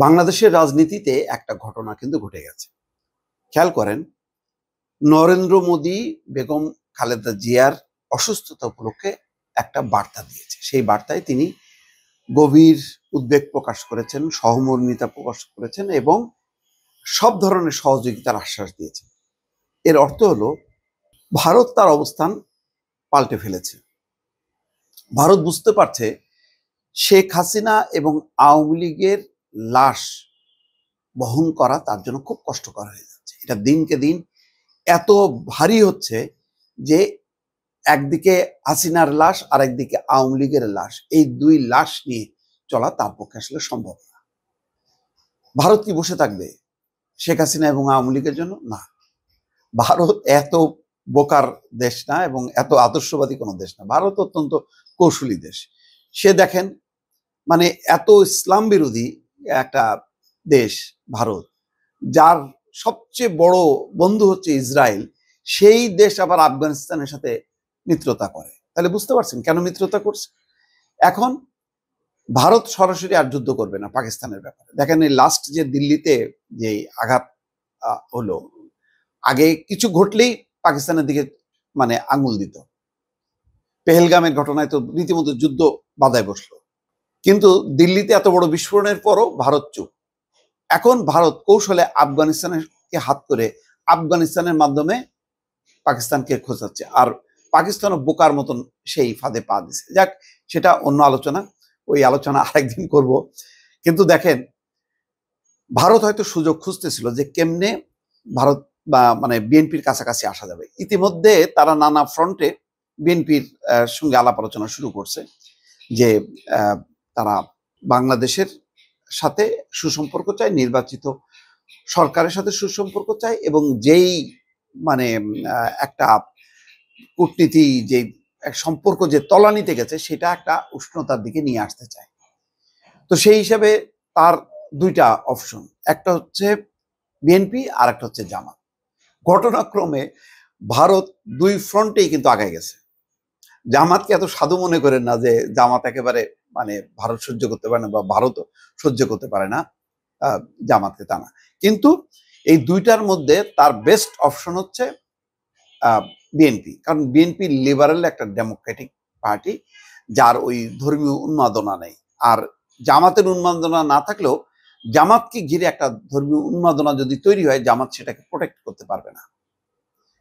বাংলাদেশের রাজনীতিতে একটা ঘটনা কিন্তু ঘটে গেছে। খেয়াল করেন, নরেন্দ্র মোদী বেগম খালেদা জিয়ার অসুস্থতা উপলক্ষে একটা বার্তা দিয়েছে। সেই বার্তায় তিনি গভীর উদ্বেগ প্রকাশ করেছেন, সহমর্মিতা প্রকাশ করেছেন এবং সব ধরনের সহযোগিতার আশ্বাস দিয়েছেন। এর অর্থ হলো ভারত তার অবস্থান পাল্টে ফেলেছে। ভারত বুঝতে পারছে শেখ হাসিনা এবং আওয়ামী লীগের লাশ বহন করা তার জন্য খুব কষ্টকর হয়ে যাচ্ছে। এটা দিনকে দিন এত ভারী হচ্ছে যে একদিকে হাসিনার লাশ আর একদিকে আওয়ামী লীগের লাশ, এই দুই লাশ নিয়ে চলা তার পক্ষে আসলে সম্ভব না। ভারত কি বসে থাকবে শেখ হাসিনা এবং আওয়ামী লীগের জন্য? না। ভারত এত বোকার দেশ না এবং এত আদর্শবাদী কোনো দেশ না। ভারত অত্যন্ত কৌশলী দেশ। সে দেখেন, মানে এত ইসলাম বিরোধী একটা দেশ ভারত, যার সবচেয়ে বড় বন্ধু হচ্ছে ইসরায়েল, সেই দেশ আবার আফগানিস্তানের সাথে মিত্রতা করে। তাহলে বুঝতে পারছেন কেন মিত্রতা করছে। এখন ভারত সরাসরি আর যুদ্ধ করবে না পাকিস্তানের ব্যাপারে। দেখেন, এই লাস্ট যে দিল্লিতে যে আঘাত হলো, আগে কিছু ঘটলেই পাকিস্তানের দিকে মানে আঙুল দিত। পেহেলগামের ঘটনায় তো রীতিমতো যুদ্ধ বাধায় বসলো, কিন্তু দিল্লিতে এত বড় বিস্ফোরণের পরও ভারত চুপ। এখন ভারত কৌশলে আফগানিস্তানকে হাত করে আফগানিস্তানের মাধ্যমে পাকিস্তানকে খোঁচাচ্ছে, আর পাকিস্তানও বোকার মতন সেই ফাঁদে পা দিছে। যাক, সেটা অন্য আলোচনা, ওই আলোচনা আরেকদিন করব। কিন্তু দেখেন, ভারত হয়তো সুযোগ খুঁজতেছিল যে কেমনে ভারত বা মানে বিএনপির কাছাকাছি আসা যাবে। ইতিমধ্যে তারা নানা ফ্রন্টে বিএনপির সঙ্গে আলাপ আলোচনা শুরু করছে যে তারা বাংলাদেশের সাথে সুসম্পর্ক চায়, নির্বাচিত সরকারের সাথে সুসম্পর্ক চায় এবং যেই মানে একটা কূটনীতি যে সম্পর্ক যে তলানিতে গেছে সেটা একটা উষ্ণতার দিকে নিয়ে আসতে চায়। তো সেই হিসাবে তার দুইটা অপশন, একটা হচ্ছে বিএনপি আর একটা হচ্ছে জামাত। ঘটনাক্রমে ভারত দুই ফ্রন্টেই কিন্তু আগায় গেছে। জামাতকে এত সাধু মনে করেন না যে জামাত একেবারে মানে ভারত সহ্য করতে পারে না বা ভারতও সহ্য করতে পারে না জামাতকে, তা না। কিন্তু এই দুইটার মধ্যে তার বেস্ট অপশন হচ্ছে বিএনপি, কারণ বিএনপি লিবারেল একটা ডেমোক্রেটিক পার্টি, যার ওই ধর্মীয় উন্মাদনা নেই। আর জামাতের উন্মাদনা না থাকলেও জামাতকে ঘিরে একটা ধর্মীয় উন্মাদনা যদি তৈরি হয়, জামাত সেটাকে প্রোটেক্ট করতে পারবে না,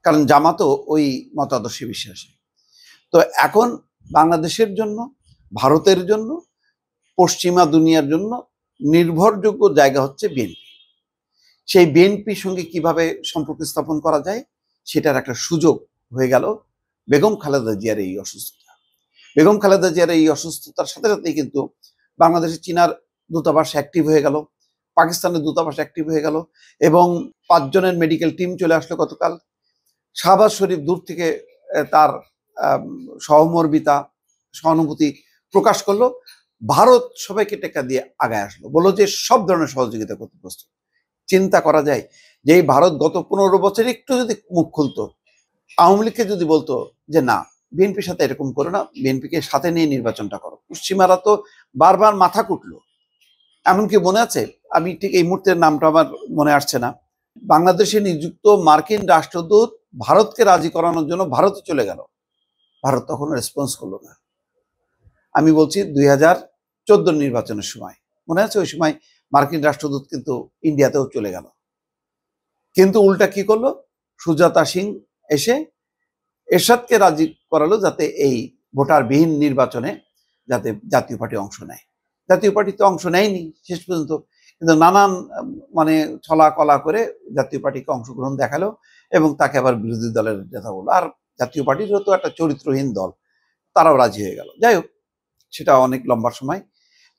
কারণ জামাতও ওই মতাদর্শে বিশ্বাসী। তো এখন বাংলাদেশের জন্য, ভারতের জন্য, পশ্চিমা দুনিয়ার জন্য নির্ভরযোগ্য জায়গা হচ্ছে বিএনপি। সেই বিএনপির সঙ্গে কিভাবে সম্পর্ক স্থাপন করা যায় সেটার একটা সুযোগ হয়ে গেল বেগম খালেদা জিয়ার এই অসুস্থতা। বেগম খালেদা জিয়ার এই অসুস্থতার সাথে সাথেই কিন্তু বাংলাদেশের চীনার দূতাবাস অ্যাক্টিভ হয়ে গেল, পাকিস্তানের দূতাবাস অ্যাক্টিভ হয়ে গেল এবং 5 জনের মেডিকেল টিম চলে আসলো গতকাল। শাহবাজ শরীফ দূর থেকে তার সহমর্মিতা, সহানুভূতি প্রকাশ করলো। ভারত সবাইকে টেক্কা দিয়ে আগায় আসলো, বললো যে সব ধরনের সহযোগিতা করতে প্রস্তুত। চিন্তা করা যায় যে এই ভারত গত 15 বছর একটু যদি মুখ খুলতো, আওয়ামী লীগকে যদি বলতো যে না, বিএনপির সাথে এরকম করো না, বিএনপিকে সাথে নিয়ে নির্বাচনটা করো, পশ্চিমারা তো বারবার মাথা কুটলো। এমনকি মনে আছে, আমি ঠিক এই মুহূর্তের নামটা আমার মনে আসছে না, বাংলাদেশে নিযুক্ত মার্কিন রাষ্ট্রদূত ভারতকে রাজি করানোর জন্য ভারতে চলে গেল, ভারত তখন রেসপন্স করলো না। আমি বলছি 2014 নির্বাচনের সময়, মনে আছে, ওই সময় মার্কিন রাষ্ট্রদূত কিন্তু ইন্ডিয়াতেও চলে গেল, কিন্তু উল্টা কি করলো, সুজাতা সিং এসে এরশাদকে রাজি করালো যাতে এই ভোটারবিহীন নির্বাচনে যাতে জাতীয় পার্টি অংশ নেয়। জাতীয় পার্টি তো অংশ নেয়নি শেষ পর্যন্ত, কিন্তু নানান মানে ছলা কলা করে জাতীয় পার্টিকে অংশগ্রহণ দেখালো এবং তাকে আবার বিরোধী দলের নেতা বললো। আর জাতীয় পার্টিরও তো একটা চরিত্রহীন দল, তারাও রাজি হয়ে গেল। যাই হোক, সেটা অনেক লম্বা সময়।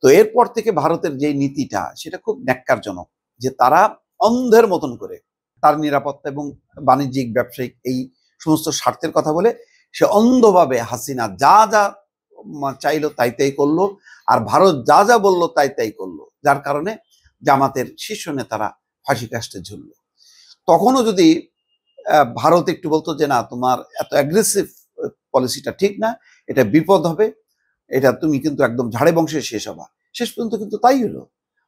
তো এরপর থেকে ভারতের যে নীতিটা সেটা খুব ন্যাক্কারজনক, যে তারা অন্ধের মতন করে তার নিরাপত্তা এবং বাণিজ্যিক ব্যবসায়িক এই সমস্ত স্বার্থের কথা বলে সে অন্ধভাবে হাসিনা যা যা চাইলো তাই তাই করলো, আর ভারত যা যা বললো তাই তাই করলো, যার কারণে জামাতের শীর্ষ নেতারা ফাঁসি কাস্টে ঝুললো। তখনও যদি ভারত একটু বলতো যে না, তোমার এত অ্যাগ্রেসিভ পলিসিটা ঠিক না, এটা বিপদ হবে, এটা তুমি কিন্তু একদম ঝাড়ে বংশে শেষ হবা, শেষ পর্যন্ত কিন্তু তাই হলো।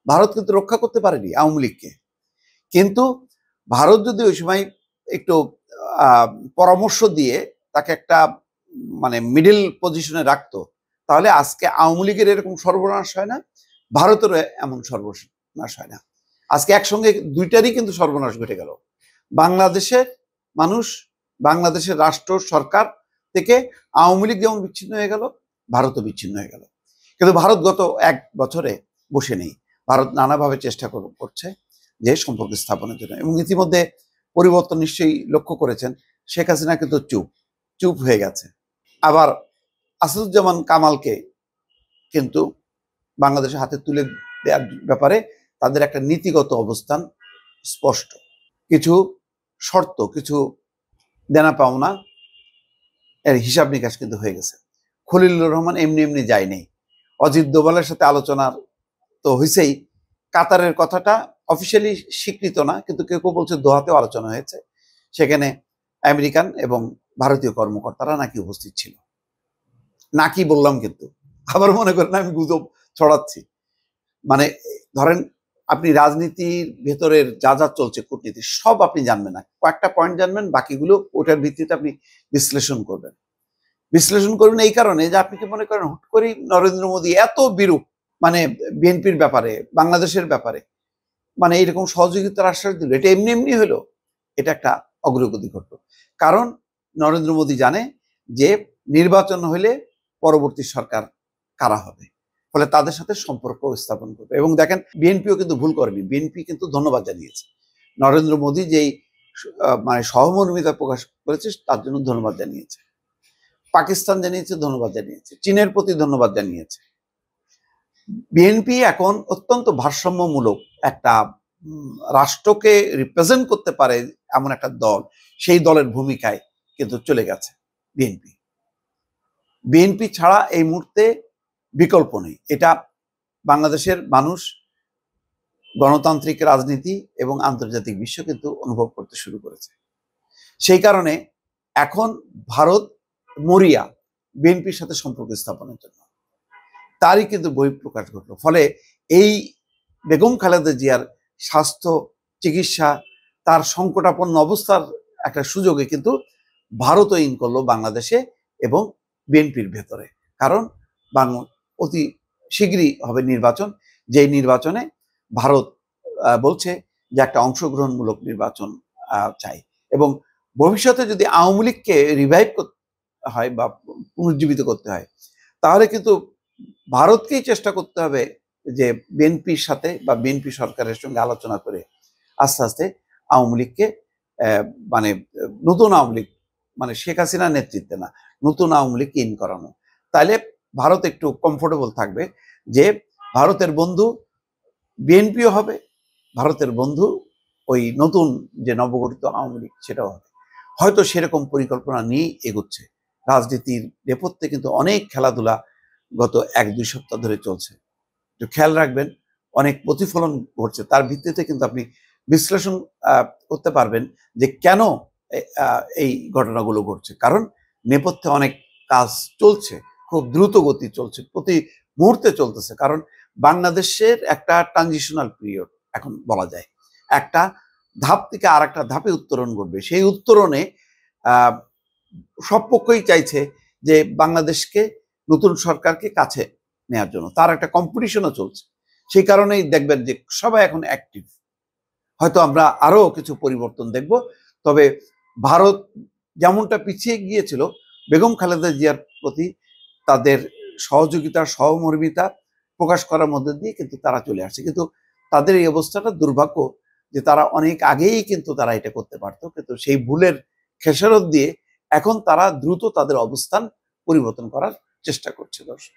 ভারত কিন্তু রক্ষা করতে পারেনি আওয়ামী লীগকে। কিন্তু ভারত যদি ওই সময় একটু পরামর্শ দিয়ে তাকে একটা মানে মিডল পজিশনে রাখতো, তাহলে আজকে আওয়ামী লীগের এরকম সর্বনাশ হয় না, ভারতেরও এমন সর্বনাশ হয় না। আজকে একসঙ্গে দুইটারই কিন্তু সর্বনাশ ঘটে গেল। বাংলাদেশের মানুষ, বাংলাদেশের রাষ্ট্র সরকার থেকে আওয়ামী লীগ যেমন বিচ্ছিন্ন হয়ে গেল, ভারতও বিচ্ছিন্ন হয়ে গেল। কিন্তু ভারত গত 1 বছরে বসে নেই। ভারত নানাভাবে চেষ্টা করছে যে সম্পর্ক স্থাপনের জন্য, এবং ইতিমধ্যে পরিবর্তন নিশ্চয়ই লক্ষ্য করেছেন। শেখ হাসিনা কিন্তু চুপ হয়ে গেছে। আবার আসাদুজ্জামান কামালকে কিন্তু বাংলাদেশের হাতে তুলে দেওয়ার ব্যাপারে তাদের একটা নীতিগত অবস্থান স্পষ্ট। কিছু শর্ত, কিছু দেনা পাওনা এর হিসাব নিকাশ কিন্তু হয়ে গেছে। খলিলুর রহমান এমনি এমনি যায়নি। অজিত দোভালের সাথে আলোচনার তো হয়েছেই। কাতারের কথাটা অফিসিয়ালি স্বীকৃত না, কিন্তু কেউ কেউ বলছে দোহাতেও আলোচনা হয়েছে। সেখানে আমেরিকান এবং ভারতীয় কর্মকর্তারা নাকি উপস্থিত ছিল। নাকি বললাম, কিন্তু আবার মনে করেন আমি গুজব ছড়াচ্ছি। মানে ধরেন আপনি রাজনীতির ভেতরের যা যা চলছে, কূটনীতি সব আপনি জানবেন না, কয়েকটা পয়েন্ট জানবেন, বাকিগুলো ওটার ভিত্তিতে আপনি বিশ্লেষণ করবেন এই কারণে যে আপনি কি মনে করেন হুট করেই নরেন্দ্র মোদী এত বিরূপ, মানে বিএনপির ব্যাপারে, বাংলাদেশের ব্যাপারে মানে এইরকম সহযোগিতার আশ্বাস দিল, এটা এমনি এমনি হলো? এটা একটা অগ্রগতি ঘটলো। কারণ নরেন্দ্র মোদী জানে যে নির্বাচন হলে পরবর্তী সরকার কারা হবে, ফলে তাদের সাথে সম্পর্ক স্থাপন করবে। এবং দেখেন বিএনপিও কিন্তু ভুল করেনি, বিএনপি কিন্তু ধন্যবাদ জানিয়েছে নরেন্দ্র মোদী যেই মানে সহমর্মিতা প্রকাশ করেছে, তার জন্য ধন্যবাদ জানিয়েছে। পাকিস্তান জানিয়েছে, ধন্যবাদ জানিয়েছে। চীনের প্রতি ধন্যবাদ জানিয়েছে। বিএনপি এখন অত্যন্ত ভারসাম্যমূলক একটা রাষ্ট্রকে রিপ্রেজেন্ট করতে পারে এমন একটা দল, সেই দলের ভূমিকায় কিন্তু চলে গেছে বিএনপি। বিএনপি ছাড়া এই মুহূর্তে বিকল্প নেই। এটা বাংলাদেশের মানুষ, গণতান্ত্রিক রাজনীতি এবং আন্তর্জাতিক বিশ্ব কিন্তু অনুভব করতে শুরু করেছে। সেই কারণে এখন ভারত মরিয়া বিএনপির সাথে সম্পর্ক স্থাপনের জন্য, তারই কিন্তু বহিঃপ্রকাশ ঘটল। ফলে এই বেগম খালেদা জিয়ার স্বাস্থ্য চিকিৎসা, তার সংকটাপন্ন অবস্থার একটা সুযোগে কিন্তু ভারতও ইন করলো বাংলাদেশে এবং বিএনপির ভেতরে। কারণ অতি শীঘ্রই হবে নির্বাচন, যেই নির্বাচনে ভারত বলছে যে একটা অংশগ্রহণমূলক নির্বাচন চাই, এবং ভবিষ্যতে যদি আওয়ামী লীগকে রিভাইভ করতে হয় বা পুনর্জীবিত করতে হয়, তাহলে কিন্তু ভারতকেই চেষ্টা করতে হবে যে বিএনপির সাথে বা বিএনপি সরকারের সঙ্গে আলোচনা করে আস্তে আস্তে আওয়ামী লীগকে মানে নতুন আওয়ামী লীগ, মানে শেখ হাসিনার নেতৃত্বে না, নতুন আওয়ামী লীগ ইন করানো। তাইলে ভারত একটু কমফোর্টেবল থাকবে যে ভারতের বন্ধু বিএনপিও হবে, ভারতের বন্ধু ওই নতুন যে নবগঠিত আওয়ামী লীগ সেটাও হবে। হয়তো সেরকম পরিকল্পনা নিয়ে এগোচ্ছে। রাজনীতির নেপথ্যে কিন্তু অনেক খেলাধুলা গত 1-2 সপ্তাহ ধরে চলছে। একটু খেয়াল রাখবেন, অনেক প্রতিফলন ঘটছে। তার ভিত্তিতে কিন্তু আপনি বিশ্লেষণ করতে পারবেন যে কেন এই ঘটনাগুলো ঘটছে। কারণ নেপথ্যে অনেক কাজ চলছে, খুব দ্রুত গতি চলছে, প্রতি মুহূর্তে চলতেছে। কারণ বাংলাদেশের একটা ট্রানজিশনাল পিরিয়ড এখন বলা যায়। একটা ধাপ থেকে আর একটা ধাপে উত্তরণ ঘটবে। সেই উত্তরণে সব পক্ষই চাইছে যে বাংলাদেশকে, নতুন সরকারকে কাছে নেওয়ার জন্য। তার একটা কম্পিটিশনও চলছে। সেই কারণেই দেখবেন যে সবাই এখন অ্যাক্টিভ। হয়তো আমরা আরো কিছু পরিবর্তন দেখব। তবে ভারত যেমনটা পিছিয়ে গিয়েছিল, বেগম খালেদা জিয়ার প্রতি তাদের সহযোগিতা, সহমর্মিতা প্রকাশ করার মধ্যে দিয়ে কিন্তু তারা চলে আসছে। কিন্তু তাদের এই অবস্থাটা দুর্ভাগ্য যে তারা অনেক আগেই কিন্তু তারা এটা করতে পারতো, কিন্তু সেই ভুলের খেসারত দিয়ে এখন তারা দ্রুত তাদের অবস্থান পরিবর্তন করার চেষ্টা করছে। দর্শক।